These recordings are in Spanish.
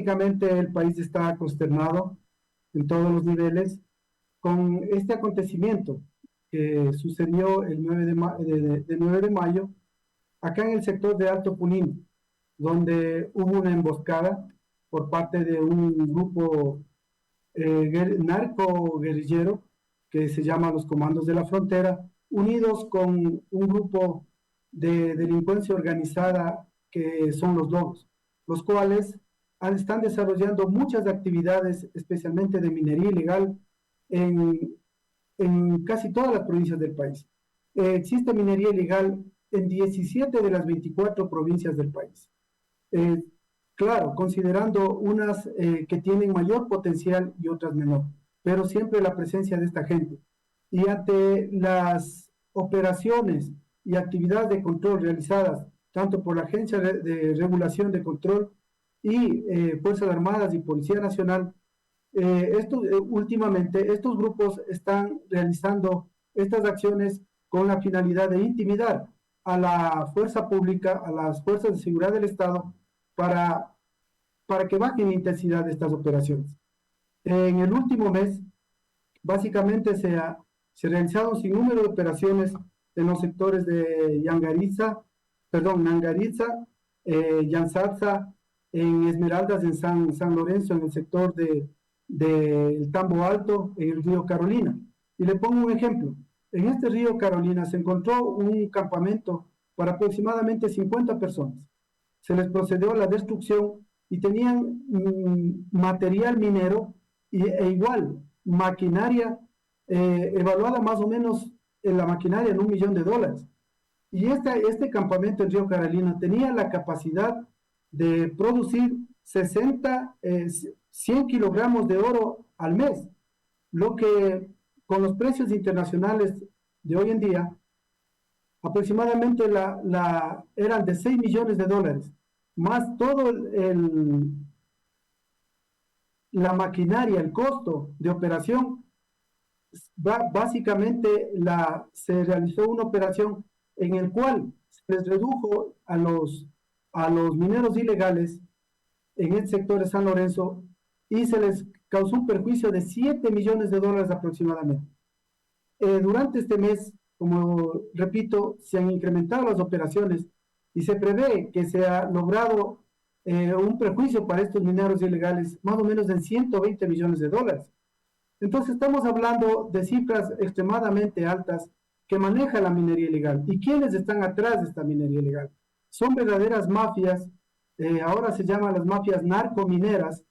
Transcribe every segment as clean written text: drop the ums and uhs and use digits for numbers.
Prácticamente el país está consternado en todos los niveles con este acontecimiento que sucedió el 9 de mayo acá en el sector de Alto Punín, donde hubo una emboscada por parte de un grupo narco guerrillero que se llama los Comandos de la Frontera, unidos con un grupo de delincuencia organizada que son los Lobos, los cuales están desarrollando muchas actividades, especialmente de minería ilegal, en, en casi todas las provincias del país. Existe minería ilegal en 17 de las 24 provincias del país. Eh, claro, considerando unas que tienen mayor potencial y otras menor, pero siempre la presencia de esta gente. Y ante las operaciones y actividades de control realizadas tanto por la Agencia de Regulación de Control y Fuerzas Armadas y Policía Nacional, últimamente estos grupos están realizando estas acciones con la finalidad de intimidar a la fuerza pública, a las fuerzas de seguridad del Estado, para, para que bajen la intensidad de estas operaciones. En el último mes, básicamente se realizaron sin número de operaciones en los sectores de Nangaritza, Yansarza, en Esmeraldas, en San Lorenzo, en el sector del Tambo Alto, en el río Carolina. Y le pongo un ejemplo. En este río Carolina se encontró un campamento para aproximadamente 50 personas. Se les procedió a la destrucción y tenían material minero igual, maquinaria evaluada más o menos en la maquinaria en $1 millón. Y este campamento en Río Carolina tenía la capacidad de producir 100 kilogramos de oro al mes, lo que con los precios internacionales de hoy en día, aproximadamente eran de $6 millones, más todo la maquinaria, el costo de operación. Básicamente se realizó una operación en el cual se les redujo a los mineros ilegales en el sector de San Lorenzo y se les causó un perjuicio de $7 millones aproximadamente. Durante este mes, como repito, se han incrementado las operaciones y se prevé que se ha logrado un perjuicio para estos mineros ilegales más o menos de $120 millones. Entonces estamos hablando de cifras extremadamente altas que maneja la minería ilegal. ¿Y quiénes están atrás de esta minería ilegal? Son verdaderas mafias, ahora se llaman las mafias narcomineras,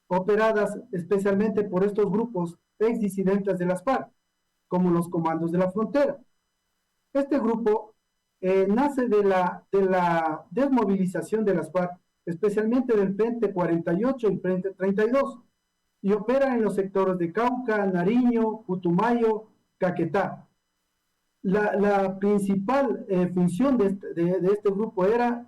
operadas especialmente por estos grupos ex disidentes de las FARC, como los Comandos de la Frontera. Este grupo nace de la desmovilización de las FARC, especialmente del Frente 48 y Frente 32, y opera en los sectores de Cauca, Nariño, Putumayo, Caquetá. La principal función de este grupo era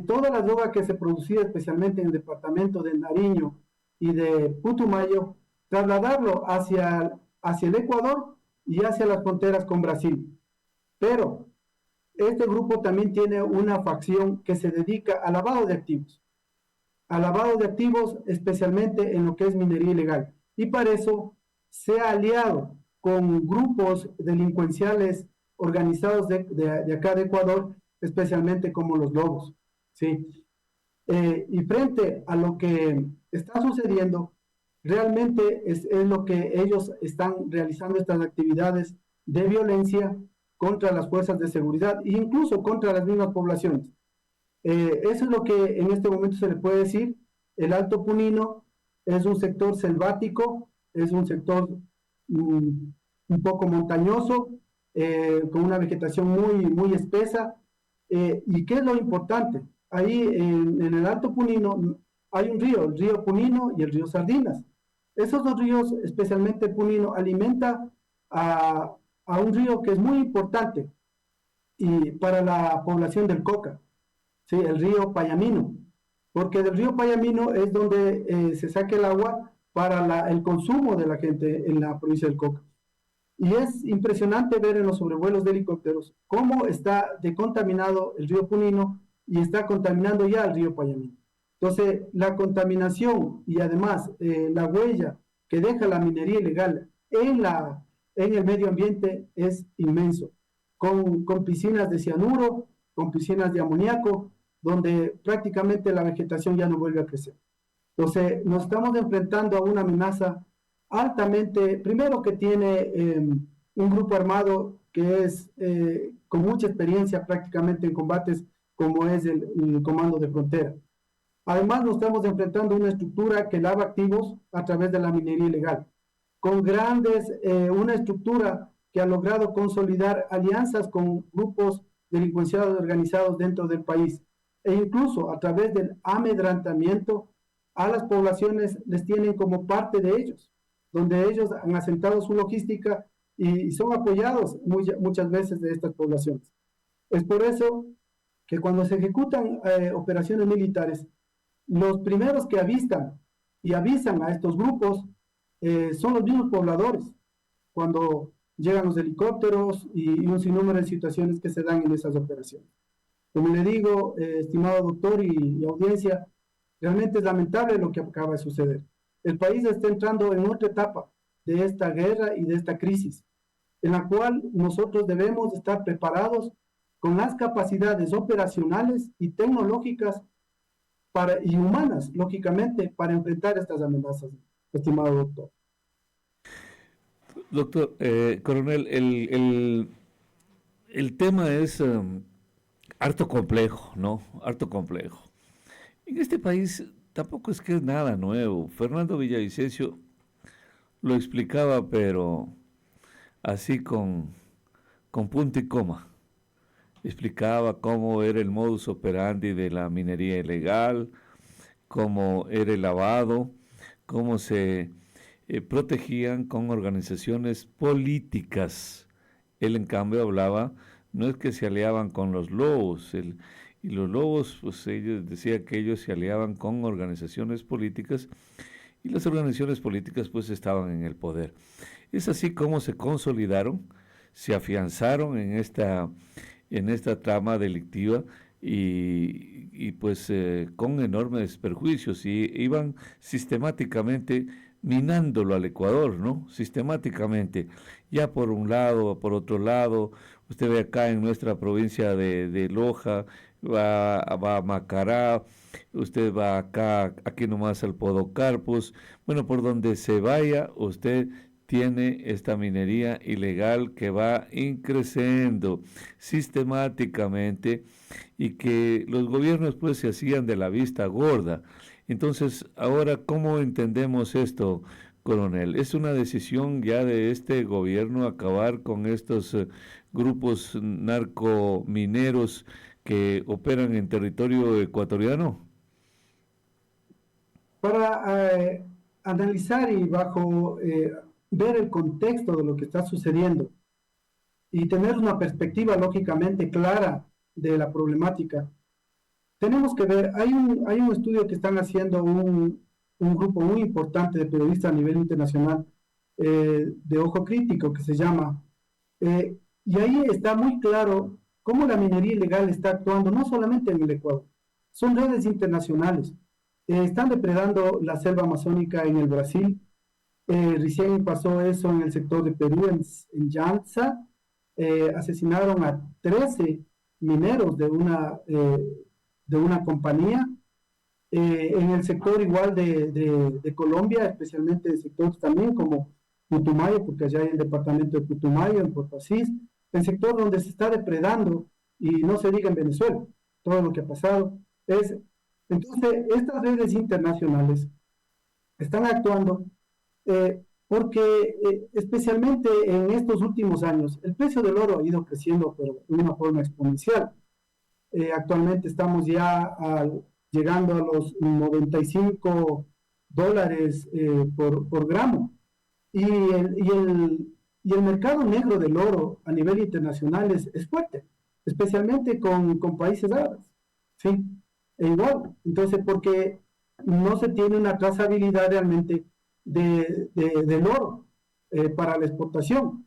toda la droga que se producía especialmente en el departamento de Nariño y de Putumayo, trasladarlo hacia el Ecuador y hacia las fronteras con Brasil. Pero este grupo también tiene una facción que se dedica al lavado de activos, especialmente en lo que es minería ilegal. Y para eso se ha aliado con grupos delincuenciales organizados de acá de Ecuador, especialmente como los Lobos, ¿sí? Y frente a lo que está sucediendo, realmente es lo que ellos están realizando estas actividades de violencia contra las fuerzas de seguridad e incluso contra las mismas poblaciones. Eso es lo que en este momento se le puede decir. El Alto Punino es un sector selvático, es un sector un poco montañoso, con una vegetación muy espesa. ¿Y qué es lo importante? Ahí en el Alto Punino hay un río, el río Punino y el río Sardinas. Esos dos ríos, especialmente Punino, alimenta a un río que es muy importante y para la población del Coca, ¿sí? El río Payamino, porque del río Payamino es donde se saca el agua para el consumo de la gente en la provincia del Coca. Y es impresionante ver en los sobrevuelos de helicópteros cómo está decontaminado el río Punino y está contaminando ya el río Payamino. Entonces, la contaminación y además la huella que deja la minería ilegal en el medio ambiente es inmenso, con piscinas de cianuro, con piscinas de amoníaco, donde prácticamente la vegetación ya no vuelve a crecer. Entonces, nos estamos enfrentando a una amenaza altamente, primero que tiene un grupo armado que es con mucha experiencia prácticamente en combates como es el Comando de Frontera. Además, nos estamos enfrentando a una estructura que lava activos a través de la minería ilegal, con una estructura que ha logrado consolidar alianzas con grupos delincuenciados organizados dentro del país, e incluso a través del amedrentamiento a las poblaciones les tienen como parte de ellos, donde ellos han asentado su logística y son apoyados muchas veces de estas poblaciones. Es por eso que cuando se ejecutan operaciones militares, los primeros que avistan y avisan a estos grupos son los mismos pobladores, cuando llegan los helicópteros y un sinnúmero de situaciones que se dan en esas operaciones. Como le digo, estimado doctor y audiencia, realmente es lamentable lo que acaba de suceder. El país está entrando en otra etapa de esta guerra y de esta crisis, en la cual nosotros debemos estar preparados con las capacidades operacionales y tecnológicas y humanas, lógicamente, para enfrentar estas amenazas, estimado doctor. Doctor, coronel, el tema es harto complejo, ¿no? Harto complejo. En este país tampoco es que es nada nuevo. Fernando Villavicencio lo explicaba, pero así con punto y coma. Explicaba cómo era el modus operandi de la minería ilegal, cómo era el lavado, cómo se protegían con organizaciones políticas. Él, en cambio, hablaba, no es que se aliaban con los lobos, y los lobos, pues ellos decía que ellos se aliaban con organizaciones políticas, y las organizaciones políticas pues estaban en el poder. Es así como se consolidaron, se afianzaron en esta trama delictiva y pues con enormes perjuicios, y iban sistemáticamente minándolo al Ecuador, ¿no? Sistemáticamente, ya por un lado, por otro lado. Usted ve acá en nuestra provincia de Loja, va a Macará, usted va acá, aquí nomás al Podocarpus. Bueno, por donde se vaya, usted tiene esta minería ilegal que va increciendo sistemáticamente, y que los gobiernos pues se hacían de la vista gorda. Entonces, ahora, ¿cómo entendemos esto, coronel? ¿Es una decisión ya de este gobierno acabar con estos grupos narcomineros que operan en territorio ecuatoriano? Para analizar y ver el contexto de lo que está sucediendo y tener una perspectiva lógicamente clara de la problemática, tenemos que ver, hay un estudio que están haciendo un grupo muy importante de periodistas a nivel internacional, de ojo crítico, que se llama, y ahí está muy claro cómo la minería ilegal está actuando, no solamente en el Ecuador, son redes internacionales. Están depredando la selva amazónica en el Brasil, recién pasó eso en el sector de Perú, en Llanza, asesinaron a 13 mineros de una compañía. En el sector igual de Colombia, especialmente de sectores también como Putumayo, porque allá hay el departamento de Putumayo, en Puerto Asís, el sector donde se está depredando, y no se diga en Venezuela, todo lo que ha pasado. Entonces, estas redes internacionales están actuando porque especialmente en estos últimos años, el precio del oro ha ido creciendo, pero de una forma exponencial. Actualmente estamos ya llegando a los $95 por gramo. Y el mercado negro del oro a nivel internacional es fuerte, especialmente con países árabes. ¿Sí? E igual, entonces, porque no se tiene una trazabilidad realmente del oro para la exportación.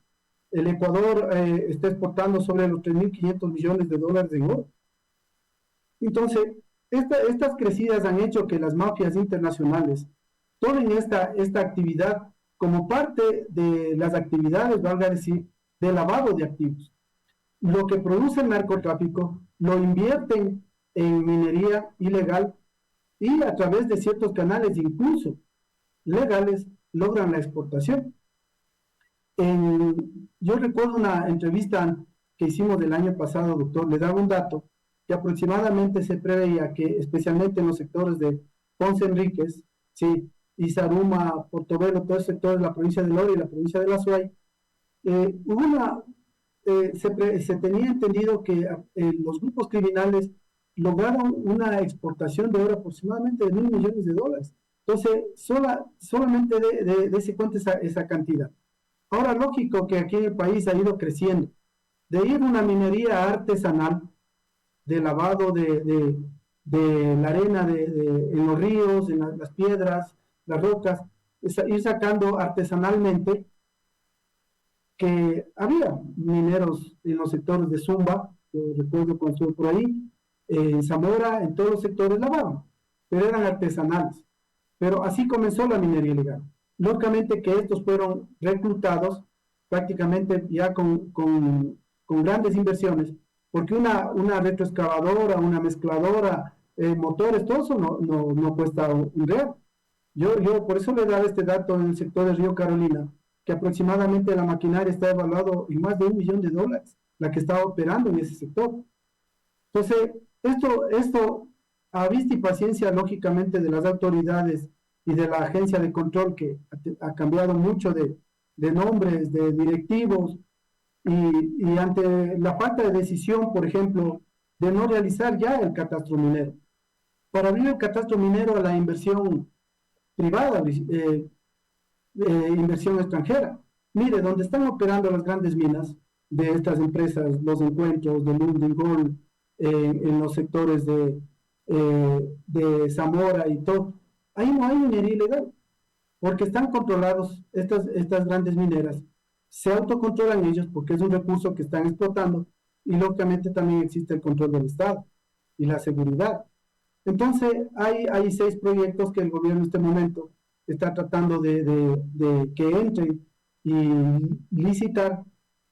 El Ecuador está exportando sobre los $3.500 millones en oro. Entonces, Estas crecidas han hecho que las mafias internacionales tomen esta actividad como parte de las actividades, valga decir, de lavado de activos. Lo que produce el narcotráfico lo invierten en minería ilegal y a través de ciertos canales, incluso legales, logran la exportación. Yo recuerdo una entrevista que hicimos del año pasado, doctor, le daba un dato que aproximadamente se preveía que, especialmente en los sectores de Ponce Enríquez, sí, Izaruma, Portobelo, todos los sectores de la provincia de Lora y la provincia de La Suay, hubo se tenía entendido que los grupos criminales lograron una exportación de oro aproximadamente de $1.000 millones. Entonces, solamente de ese cuenta esa cantidad. Ahora, lógico que aquí en el país ha ido creciendo. De ir una minería artesanal, de lavado de la arena en los ríos, en las piedras, las rocas, ir sacando artesanalmente, que había mineros en los sectores de Zumba, yo recuerdo cuando estuve por ahí, en Zamora, en todos los sectores lavaban, pero eran artesanales. Pero así comenzó la minería ilegal. Lógicamente que estos fueron reclutados prácticamente ya con grandes inversiones, porque una retroexcavadora, una mezcladora, motores, todo eso no cuesta un real. Yo por eso le daba este dato en el sector de Río Carolina, que aproximadamente la maquinaria está evaluado en más de $1 millón, la que estaba operando en ese sector. Entonces, esto a vista y paciencia, lógicamente, de las autoridades y de la agencia de control, que ha cambiado mucho de nombres, de directivos, y ante la falta de decisión, por ejemplo, de no realizar ya el catastro minero. Para abrir el catastro minero a la inversión privada, inversión extranjera. Mire, donde están operando las grandes minas de estas empresas, los encuentros de Lundin Gold, en los sectores de Zamora y todo, ahí no hay minería ilegal, porque están controlados estas grandes mineras, se autocontrolan ellos porque es un recurso que están explotando y lógicamente también existe el control del Estado y la seguridad. Entonces, hay 6 proyectos que el gobierno en este momento está tratando de que entren y licitar,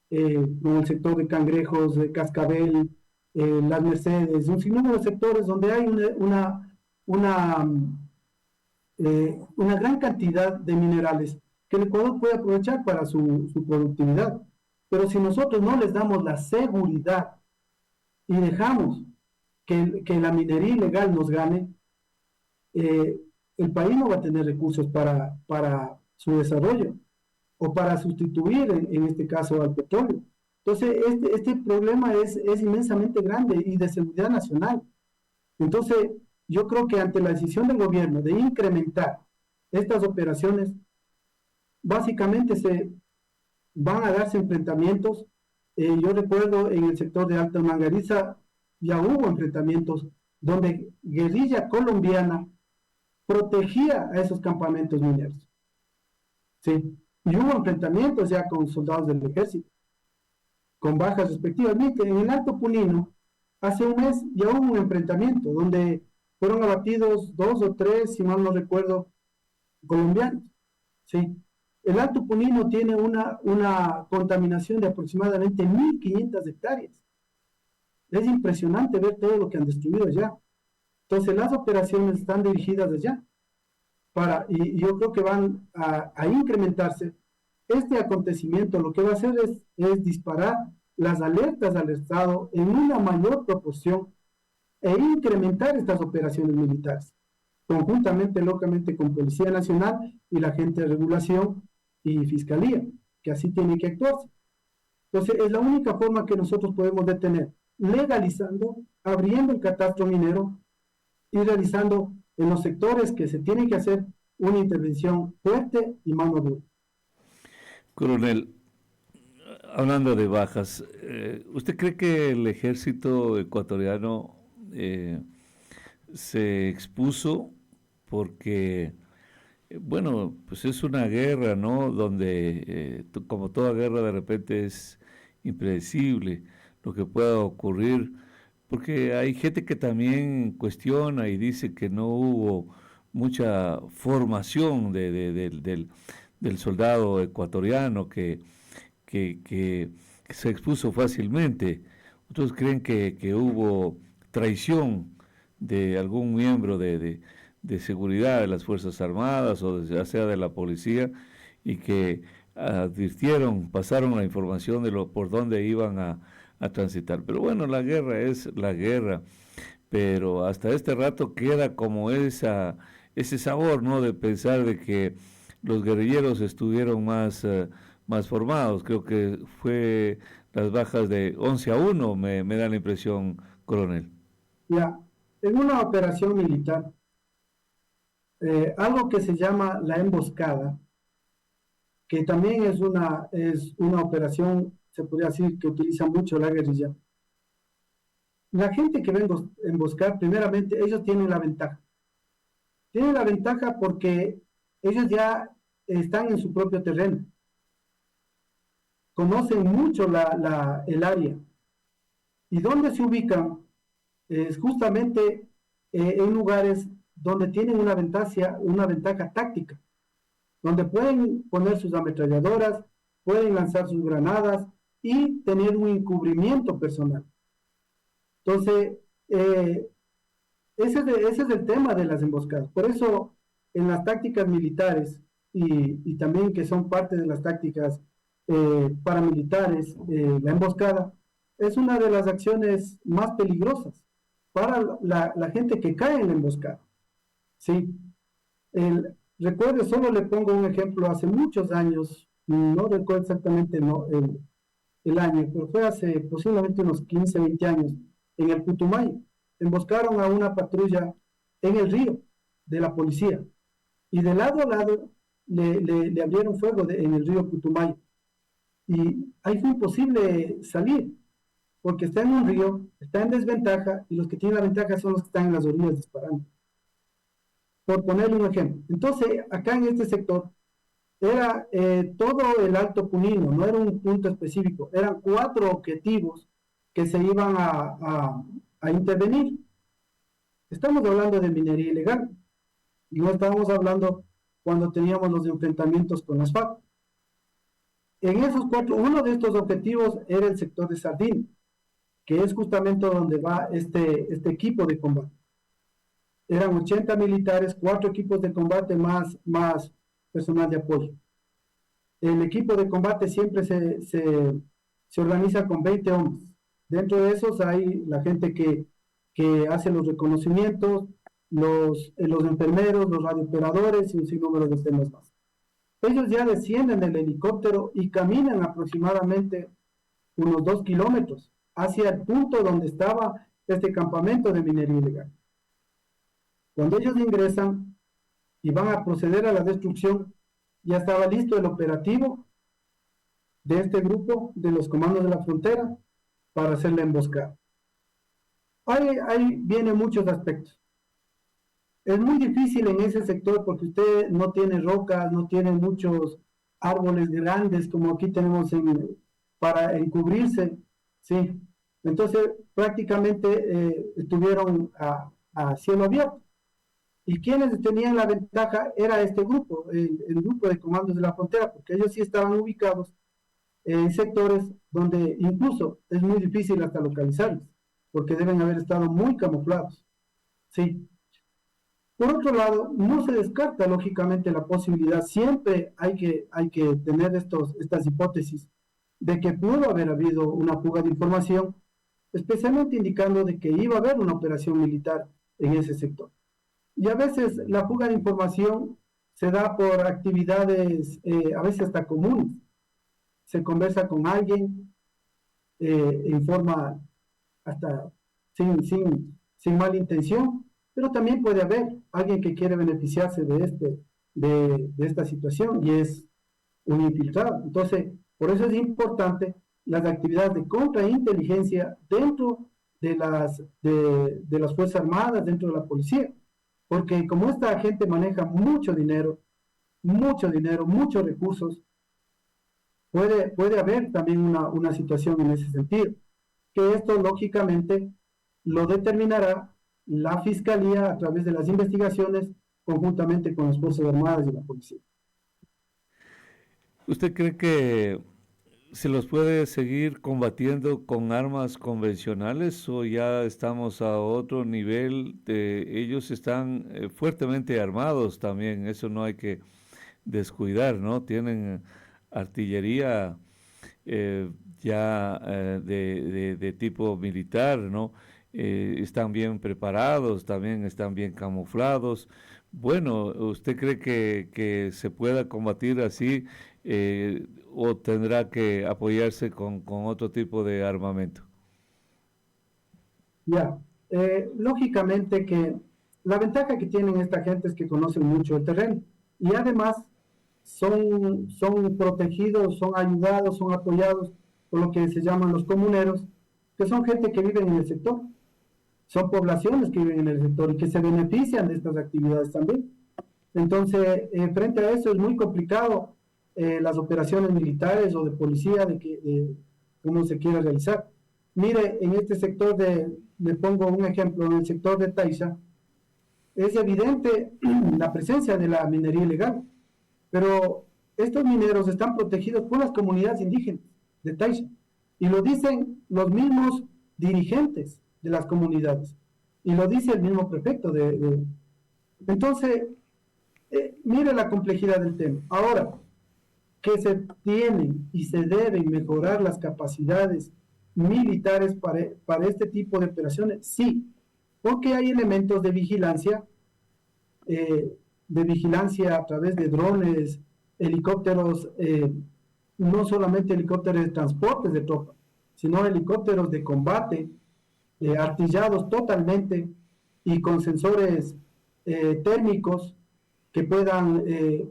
con el sector de Cangrejos, de Cascabel, Las Mercedes, un sinnúmero de sectores donde hay una, una gran cantidad de minerales que el Ecuador puede aprovechar para su productividad. Pero si nosotros no les damos la seguridad y dejamos que la minería ilegal nos gane, el país no va a tener recursos para su desarrollo o para sustituir, en este caso, al petróleo. Entonces, este problema es inmensamente grande y de seguridad nacional. Entonces, yo creo que ante la decisión del gobierno de incrementar estas operaciones, básicamente se van a darse enfrentamientos. Yo recuerdo en el sector de Alta Mangariza ya hubo enfrentamientos donde guerrilla colombiana protegía a esos campamentos mineros. ¿Sí? Y hubo enfrentamientos ya con soldados del ejército, con bajas respectivamente. En el Alto Punino, hace un mes ya hubo un enfrentamiento donde fueron abatidos 2 o 3, si mal no recuerdo, colombianos. ¿Sí? El Alto Punino tiene una contaminación de aproximadamente 1.500 hectáreas. Es impresionante ver todo lo que han destruido allá. Entonces las operaciones están dirigidas allá. Y yo creo que van a incrementarse. Este acontecimiento lo que va a hacer es disparar las alertas al Estado en una mayor proporción e incrementar estas operaciones militares, conjuntamente, localmente, con Policía Nacional y la gente de regulación y Fiscalía, que así tiene que actuarse. Entonces, es la única forma que nosotros podemos detener, legalizando, abriendo el catastro minero y realizando en los sectores que se tiene que hacer una intervención fuerte y mano dura. Coronel, hablando de bajas, ¿usted cree que el ejército ecuatoriano se expuso porque, bueno, pues es una guerra, ¿no? Donde, como toda guerra, de repente es impredecible lo que pueda ocurrir, porque hay gente que también cuestiona y dice que no hubo mucha formación del soldado ecuatoriano que se expuso fácilmente. Otros creen que hubo traición de algún miembro de seguridad de las Fuerzas Armadas o ya sea de la policía y que advirtieron, pasaron la información de por dónde iban a transitar. Pero bueno, la guerra es la guerra, pero hasta este rato queda como ese sabor, ¿no? De pensar de que los guerrilleros estuvieron más formados. Creo que fue las bajas de 11-1, me da la impresión, coronel. Ya, en una operación militar, algo que se llama la emboscada, que también es una operación, se podría decir, que utiliza mucho la guerrilla. La gente que va a emboscar, primeramente, ellos tienen la ventaja. Tienen la ventaja porque ellos ya están en su propio terreno, conocen mucho el área. ¿Y dónde se ubican? Es justamente en lugares donde tienen una ventaja táctica, donde pueden poner sus ametralladoras, pueden lanzar sus granadas y tener un encubrimiento personal. Entonces, ese es el tema de las emboscadas. Por eso, en las tácticas militares y también que son parte de las tácticas paramilitares, la emboscada es una de las acciones más peligrosas para la gente que cae en la emboscada. ¿Sí? Recuerde, solo le pongo un ejemplo, hace muchos años, no recuerdo exactamente el año, pero fue hace posiblemente unos 15, 20 años, en el Putumayo. Emboscaron a una patrulla en el río de la policía y de lado a lado le abrieron fuego en el río Putumayo. Y ahí fue imposible salir, porque está en un río, está en desventaja y los que tienen la ventaja son los que están en las orillas disparando. Por ponerle un ejemplo. Entonces, acá en este sector, era todo el Alto Punino, no era un punto específico, eran 4 objetivos que se iban a intervenir. Estamos hablando de minería ilegal, y no estábamos hablando cuando teníamos los enfrentamientos con las FARC. En esos 4, uno de estos objetivos era el sector de Sardina, que es justamente donde va este equipo de combate. Eran 80 militares, 4 equipos de combate más personal de apoyo. El equipo de combate siempre se organiza con 20 hombres. Dentro de esos hay la gente que hace los reconocimientos, los enfermeros, los radiooperadores y un sinnúmero de temas más. Ellos ya descienden del helicóptero y caminan aproximadamente unos 2 kilómetros hacia el punto donde estaba este campamento de minería ilegal. Cuando ellos ingresan y van a proceder a la destrucción, ya estaba listo el operativo de este grupo de los comandos de la frontera para hacer la emboscada. Ahí vienen muchos aspectos. Es muy difícil en ese sector porque usted no tiene rocas, no tiene muchos árboles grandes como aquí tenemos para encubrirse, ¿sí? Entonces prácticamente estuvieron a cielo abierto. Y quienes tenían la ventaja era este grupo, el grupo de comandos de la frontera, porque ellos sí estaban ubicados en sectores donde incluso es muy difícil hasta localizarlos, porque deben haber estado muy camuflados. Sí. Por otro lado, no se descarta lógicamente la posibilidad, siempre hay que tener estas hipótesis de que pudo haber habido una fuga de información, especialmente indicando de que iba a haber una operación militar en ese sector. Y a veces la fuga de información se da por actividades a veces hasta comunes. Se conversa con alguien en forma hasta sin mala intención, pero también puede haber alguien que quiere beneficiarse de esta situación y es un infiltrado. Entonces, por eso es importante las actividades de contrainteligencia dentro de las Fuerzas Armadas, dentro de la policía. Porque como esta gente maneja muchos recursos, puede haber también una situación en ese sentido. Que esto, lógicamente, lo determinará la Fiscalía a través de las investigaciones conjuntamente con las Fuerzas Armadas y la policía. ¿Usted cree que se los puede seguir combatiendo con armas convencionales o ya estamos a otro nivel? Ellos están fuertemente armados también, eso no hay que descuidar, ¿no? Tienen artillería eh, ya de tipo militar, ¿no? Están bien preparados, también están bien camuflados. Bueno, ¿usted cree que se pueda combatir así o tendrá que apoyarse con otro tipo de armamento? Ya, lógicamente que la ventaja que tienen esta gente es que conocen mucho el terreno y además son protegidos, son ayudados, son apoyados por lo que se llaman los comuneros, que son gente que viven en el sector, son poblaciones que viven en el sector y que se benefician de estas actividades también. Entonces, frente a eso es muy complicado las operaciones militares o de policía de cómo se quiere realizar. Mire, en este sector le pongo un ejemplo, en el sector de Taiza, es evidente la presencia de la minería ilegal, pero estos mineros están protegidos por las comunidades indígenas de Taiza, y lo dicen los mismos dirigentes de las comunidades, y lo dice el mismo prefecto entonces, mire la complejidad del tema. Ahora, que se tienen y se deben mejorar las capacidades militares para este tipo de operaciones, sí, porque hay elementos de vigilancia a través de drones, helicópteros, no solamente helicópteros de transporte de tropas, sino helicópteros de combate, artillados totalmente y con sensores térmicos que puedan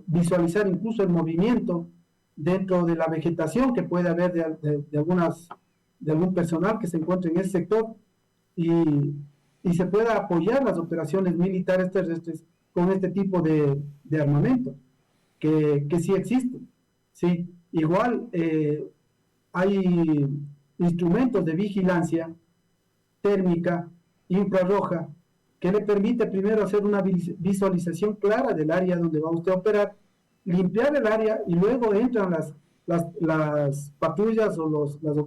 visualizar incluso el movimiento dentro de la vegetación que puede haber de algún personal que se encuentre en ese sector y se pueda apoyar las operaciones militares terrestres con este tipo de armamento, que sí existe. Sí, igual hay instrumentos de vigilancia térmica, infrarroja, que le permite primero hacer una visualización clara del área donde va usted a operar, limpiar el área y luego entran las patrullas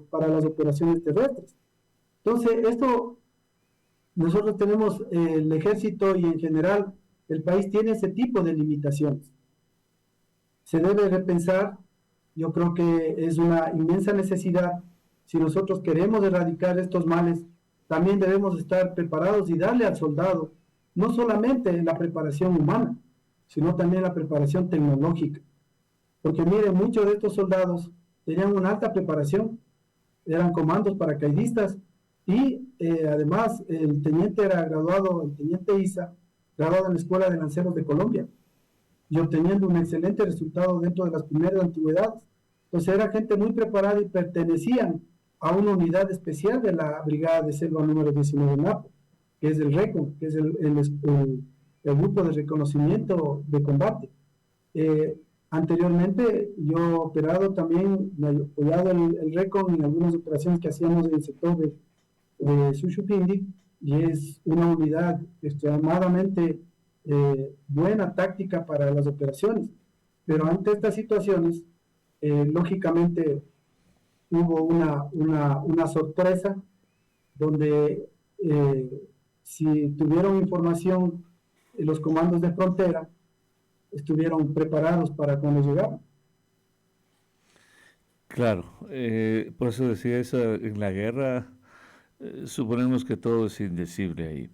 para las operaciones terrestres. Entonces, nosotros tenemos el ejército y en general el país tiene ese tipo de limitaciones. Se debe repensar, yo creo que es una inmensa necesidad, si nosotros queremos erradicar estos males, también debemos estar preparados y darle al soldado no solamente la preparación humana, sino también la preparación tecnológica. Porque miren, muchos de estos soldados tenían una alta preparación, eran comandos paracaidistas y además el teniente era graduado, el teniente Isa, graduado en la Escuela de Lanceros de Colombia y obteniendo un excelente resultado dentro de las primeras antigüedades. Entonces era gente muy preparada y pertenecían a una unidad especial de la Brigada de Selva número 19 NAPO, que es el RECON, que es el grupo de reconocimiento de combate. Anteriormente yo he operado también, me he apoyado el RECON en algunas operaciones que hacíamos en el sector de Sushupindi, y es una unidad extremadamente buena táctica para las operaciones. Pero ante estas situaciones, lógicamente hubo una sorpresa donde si tuvieron información los comandos de frontera, estuvieron preparados para cuando llegaron. Claro, por eso decía eso, en la guerra suponemos que todo es indecible ahí.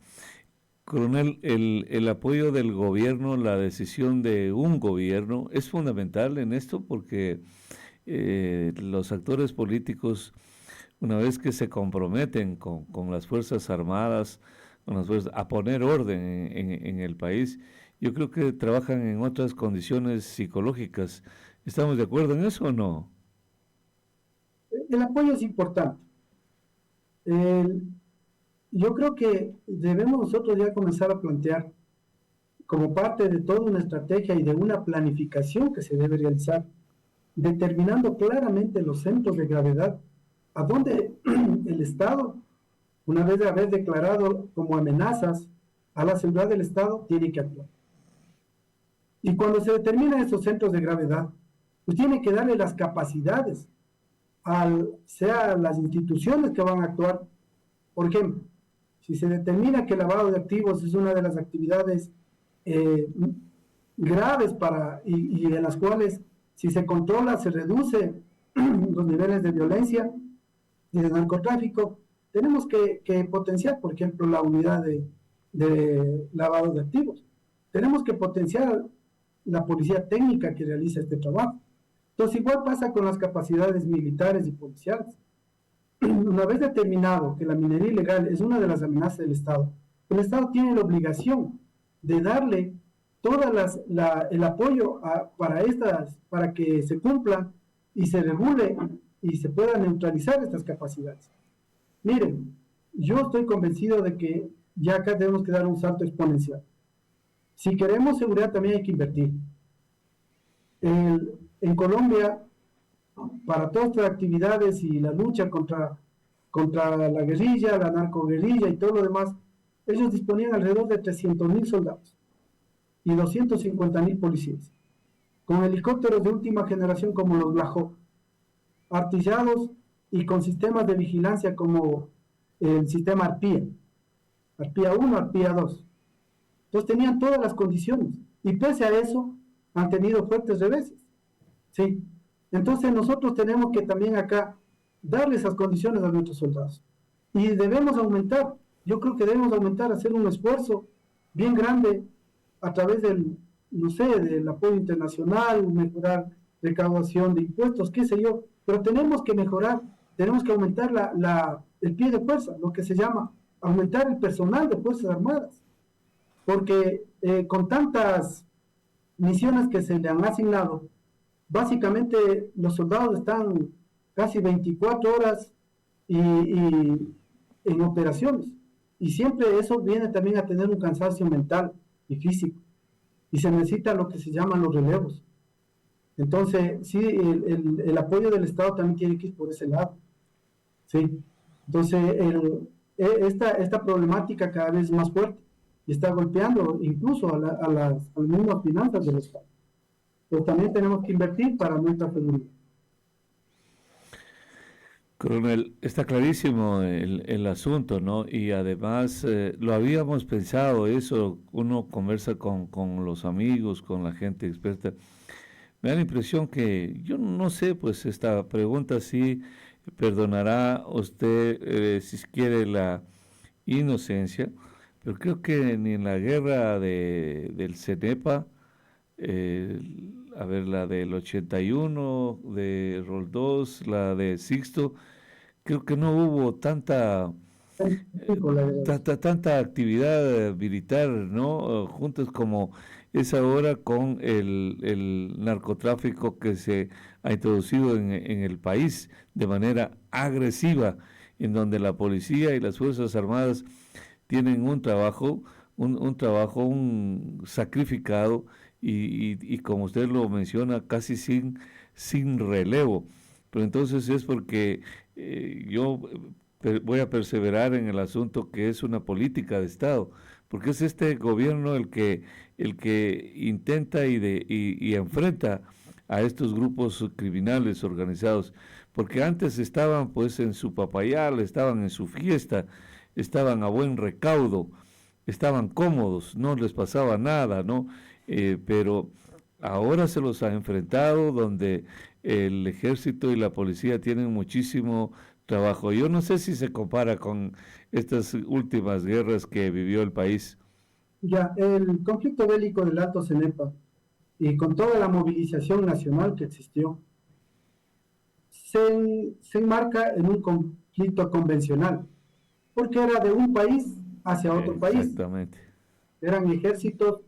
Coronel, el apoyo del gobierno, la decisión de un gobierno es fundamental en esto porque los actores políticos, una vez que se comprometen con las Fuerzas Armadas, a poner orden en el país, yo creo que trabajan en otras condiciones psicológicas. ¿Estamos de acuerdo en eso o no? El apoyo es importante. El, yo creo que debemos nosotros ya comenzar a plantear como parte de toda una estrategia y de una planificación que se debe realizar, determinando claramente los centros de gravedad, a donde el Estado una vez de haber declarado como amenazas a la seguridad del Estado, tiene que actuar. Y cuando se determinan esos centros de gravedad, pues tiene que darle las capacidades sea las instituciones que van a actuar. Por ejemplo, si se determina que el lavado de activos es una de las actividades graves y en las cuales, si se controla, se reduce los niveles de violencia y de narcotráfico, tenemos que potenciar, por ejemplo, la unidad de lavado de activos. Tenemos que potenciar la policía técnica que realiza este trabajo. Entonces, igual pasa con las capacidades militares y policiales. Una vez determinado que la minería ilegal es una de las amenazas del Estado, el Estado tiene la obligación de darle el apoyo para que se cumplan y se regule y se puedan neutralizar estas capacidades. Miren, yo estoy convencido de que ya acá tenemos que dar un salto exponencial. Si queremos seguridad, también hay que invertir. En Colombia, para todas estas actividades y la lucha contra la guerrilla, la narcoguerrilla y todo lo demás, ellos disponían alrededor de 300.000 soldados y 250.000 policías, con helicópteros de última generación como los Black Hawk, artillados y con sistemas de vigilancia como el sistema Arpía 1, Arpía 2. Entonces tenían todas las condiciones y pese a eso han tenido fuertes reveses. ¿Sí? Entonces nosotros tenemos que también acá darle esas condiciones a nuestros soldados. Y debemos aumentar, yo creo que debemos aumentar, hacer un esfuerzo bien grande a través del apoyo internacional, mejorar recaudación de impuestos, qué sé yo, pero tenemos que mejorar, tenemos que aumentar el pie de fuerza, lo que se llama aumentar el personal de Fuerzas Armadas, porque con tantas misiones que se le han asignado, básicamente los soldados están casi 24 horas y en operaciones, y siempre eso viene también a tener un cansancio mental y físico, y se necesita lo que se llaman los relevos. Entonces, sí, el apoyo del Estado también tiene que ir por ese lado. ¿Sí? Entonces, esta problemática cada vez es más fuerte y está golpeando incluso a las mismas finanzas del Estado. Pero también tenemos que invertir para nuestra seguridad. Coronel, está clarísimo el asunto, ¿no? Y además lo habíamos pensado, eso, uno conversa con los amigos, con la gente experta. Me da la impresión que, yo no sé, pues esta pregunta sí perdonará usted, si quiere, la inocencia, pero creo que ni en la guerra del CENEPA, la del 81, de Roldós, la de Sixto, creo que no hubo tanta actividad militar, ¿no? Juntos como es ahora con el narcotráfico que se ha introducido en el país de manera agresiva, en donde la policía y las Fuerzas Armadas tienen un trabajo sacrificado y como usted lo menciona, casi sin relevo. Pero entonces es porque yo voy a perseverar en el asunto que es una política de Estado, porque es este gobierno el que intenta y enfrenta a estos grupos criminales organizados, porque antes estaban pues en su papayal, estaban en su fiesta, estaban a buen recaudo, estaban cómodos, no les pasaba nada, ¿no? Pero ahora se los ha enfrentado donde el ejército y la policía tienen muchísimo trabajo. Yo no sé si se compara con estas últimas guerras que vivió el país. Ya, el conflicto bélico del Alto Cenepa y con toda la movilización nacional que existió, se enmarca en un conflicto convencional, porque era de un país hacia otro país. Exactamente. Eran ejércitos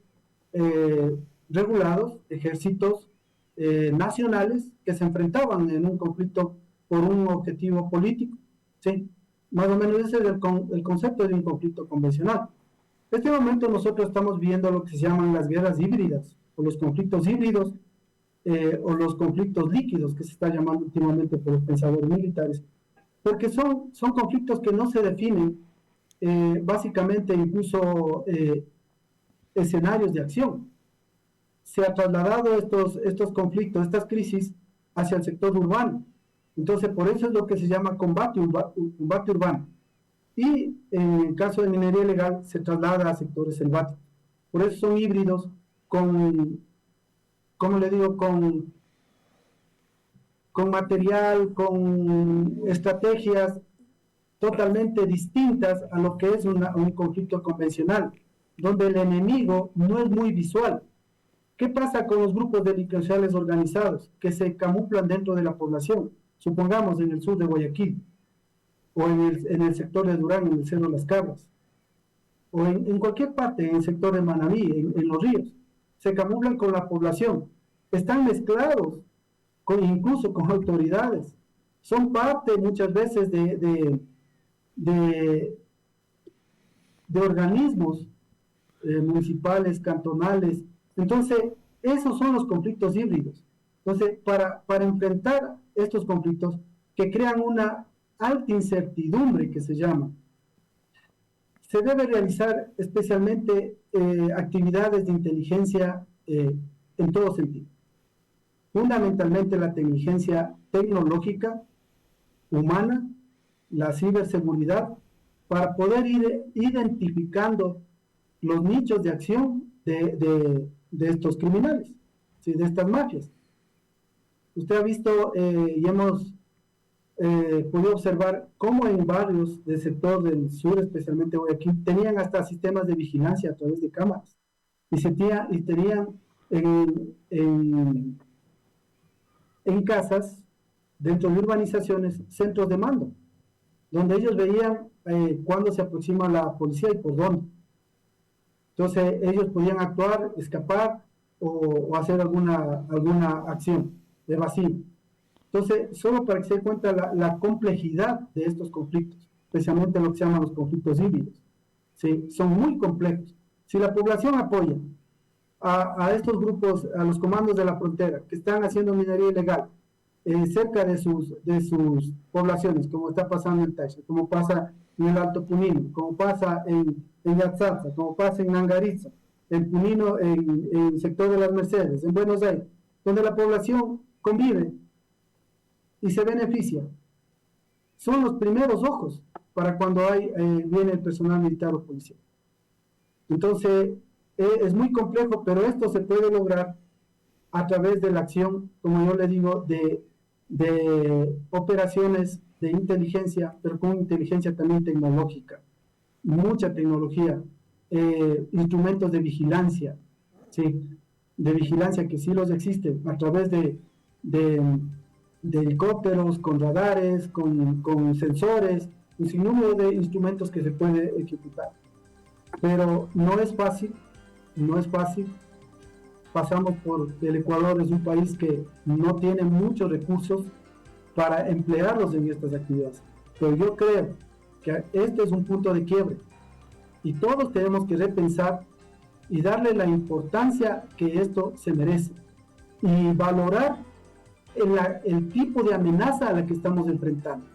regulados, ejércitos nacionales que se enfrentaban en un conflicto por un objetivo político. ¿Sí? Más o menos ese es el concepto de un conflicto convencional. En este momento nosotros estamos viendo lo que se llaman las guerras híbridas, o los conflictos híbridos, o los conflictos líquidos, que se está llamando últimamente por los pensadores militares, porque son conflictos que no se definen básicamente impuso escenarios de acción. Se ha trasladado estos conflictos, estas crisis hacia el sector urbano. Entonces, por eso es lo que se llama combate urbano. Y en el caso de minería ilegal se traslada a sectores selváticos. Por eso son híbridos ¿cómo le digo? Con material, con estrategias totalmente distintas a lo que es un conflicto convencional, donde el enemigo no es muy visual. ¿Qué pasa con los grupos delincuenciales organizados que se camuflan dentro de la población? Supongamos en el sur de Guayaquil, o en el sector de Durán, en el Cerro de las Cabras, o en cualquier parte, en el sector de Manabí, en los ríos. Se camuflan con la población, están mezclados incluso con autoridades, son parte muchas veces de organismos municipales, cantonales. Entonces, esos son los conflictos híbridos. Entonces, para enfrentar estos conflictos que crean una alta incertidumbre, que se llama, se debe realizar especialmente actividades de inteligencia en todo sentido. Fundamentalmente la inteligencia tecnológica, humana, la ciberseguridad, para poder ir identificando los nichos de acción de estos criminales, ¿sí? De estas mafias. Usted ha visto y hemos podido observar cómo en barrios del sector del sur, especialmente Guayaquil, tenían hasta sistemas de vigilancia a través de cámaras y tenían en casas, dentro de urbanizaciones, centros de mando, donde ellos veían cuándo se aproxima la policía y por dónde. Entonces ellos podían actuar, escapar o hacer alguna acción evasiva. Entonces, solo para que se dé cuenta la complejidad de estos conflictos, especialmente lo que se llaman los conflictos híbridos, ¿sí? Son muy complejos. Si la población apoya a estos grupos, a los comandos de la frontera, que están haciendo minería ilegal cerca de sus poblaciones, como está pasando en Táchira, como pasa en el Alto Punino, como pasa en Yatzatza, como pasa en Nangaritza, en Punino, en el sector de las Mercedes, en Buenos Aires, donde la población convive y se beneficia. Son los primeros ojos para cuando viene el personal militar o policial. Entonces, es muy complejo, pero esto se puede lograr a través de la acción, como yo le digo, de operaciones de inteligencia, pero con inteligencia también tecnológica, mucha tecnología, instrumentos de vigilancia, ¿sí? De vigilancia que sí los existen, a través de helicópteros, con radares, con sensores, un sinnúmero de instrumentos que se puede ejecutar. Pero no es fácil. Pasamos por el Ecuador, es un país que no tiene muchos recursos para emplearlos en estas actividades. Pero yo creo que este es un punto de quiebre y todos tenemos que repensar y darle la importancia que esto se merece y valorar el tipo de amenaza a la que estamos enfrentando.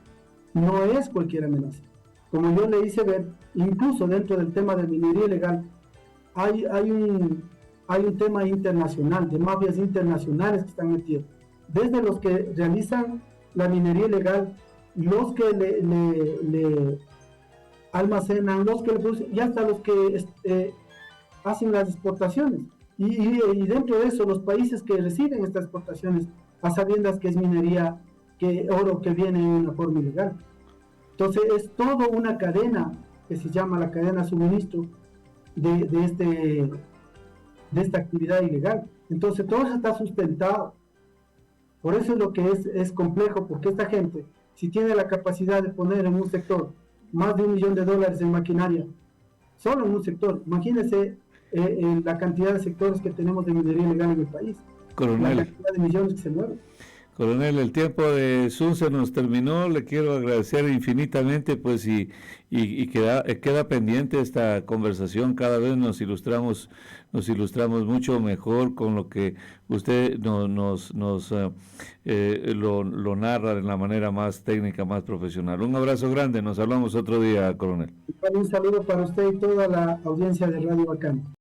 No es cualquier amenaza. Como yo le hice ver, incluso dentro del tema de minería ilegal, hay un tema internacional, de mafias internacionales que están metidos. Desde los que realizan la minería ilegal, los que le almacenan, los que le producen, y hasta los que hacen las exportaciones. Y dentro de eso, los países que reciben estas exportaciones, a sabiendas que es minería, oro que viene en una forma ilegal. Entonces es toda una cadena que se llama la cadena de suministro de esta actividad ilegal. Entonces todo eso está sustentado. Por eso es lo que es complejo, porque esta gente, si tiene la capacidad de poner en un sector más de $1 millón en maquinaria, solo en un sector, imagínense la cantidad de sectores que tenemos de minería ilegal en el país, Coronel, la cantidad de millones que se mueven. Coronel, el tiempo de Zoom se nos terminó. Le quiero agradecer infinitamente, pues, y queda pendiente esta conversación. Cada vez nos ilustramos mucho mejor con lo que usted lo narra de la manera más técnica, más profesional. Un abrazo grande. Nos hablamos otro día, Coronel. Un saludo para usted y toda la audiencia de Radio Bacán.